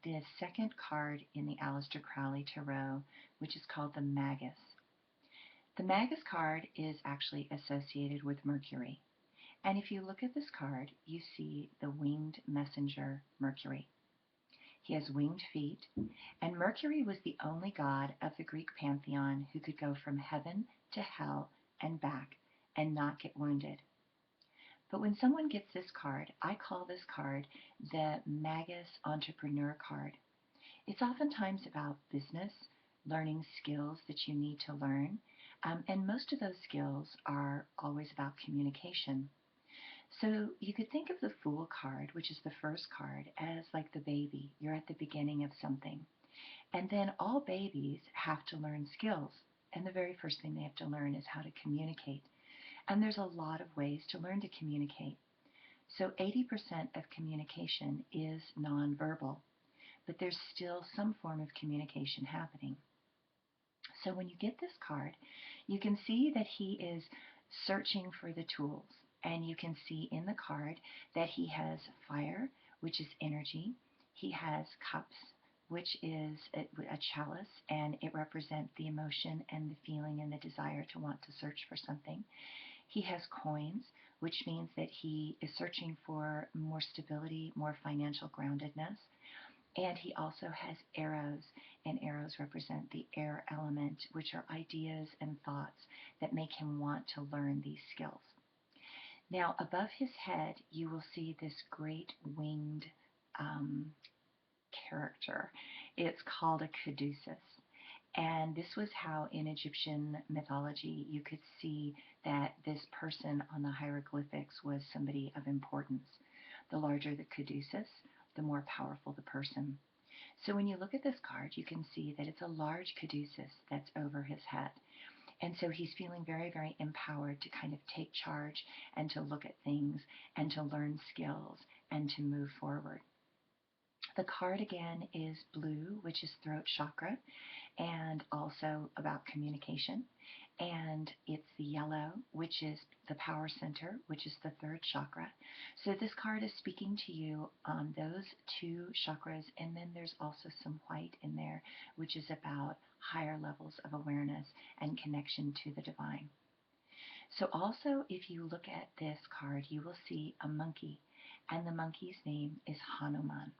the second card in the Aleister Crowley Tarot, which is called the Magus. The Magus card is actually associated with Mercury. And if you look at this card, you see the winged messenger, Mercury. He has winged feet, and Mercury was the only god of the Greek pantheon who could go from heaven to hell and back and not get wounded. But when someone gets this card, I call this card the Magus-Entrepreneur card. It's oftentimes about business, learning skills that you need to learn, and most of those skills are always about communication. So you could think of the Fool card, which is the first card, as like the baby. You're at the beginning of something. And then all babies have to learn skills. And the very first thing they have to learn is how to communicate. And there's a lot of ways to learn to communicate. So 80% of communication is nonverbal, but there's still some form of communication happening. So when you get this card, you can see that he is searching for the tools. And you can see in the card that he has fire, which is energy. He has cups, which is a chalice, and it represents the emotion and the feeling and the desire to want to search for something. He has coins, which means that he is searching for more stability, more financial groundedness. And he also has arrows, and arrows represent the air element, which are ideas and thoughts that make him want to learn these skills. Now, above his head, you will see this great winged character. It's called a caduceus. And this was how in Egyptian mythology you could see that this person on the hieroglyphics was somebody of importance. The larger the caduceus, the more powerful the person. So when you look at this card, you can see that it's a large caduceus that's over his head. And so he's feeling very, very empowered to kind of take charge and to look at things and to learn skills and to move forward. The card again is blue, which is throat chakra, and also about communication. And it's the yellow, which is the power center, which is the third chakra. So this card is speaking to you on those two chakras, and then there's also some white in there, which is about higher levels of awareness and connection to the divine. So also, if you look at this card, you will see a monkey, and the monkey's name is Hanuman.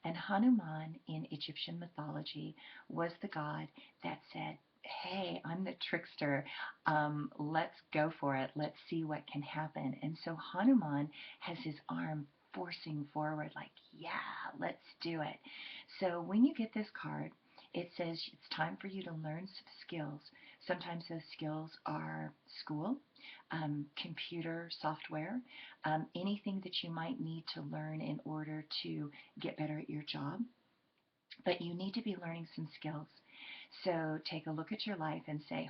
And Hanuman in Egyptian mythology was the god that said, hey, I'm the trickster, let's go for it, let's see what can happen. And so Hanuman has his arm forcing forward like, yeah, let's do it. So when you get this card, it says it's time for you to learn some skills. Sometimes those skills are school, computer software, anything that you might need to learn in order to get better at your job. But you need to be learning some skills. So take a look at your life and say,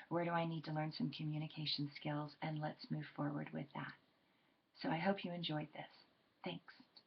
where do I need to learn some communication skills? And let's move forward with that. So I hope you enjoyed this. Thanks.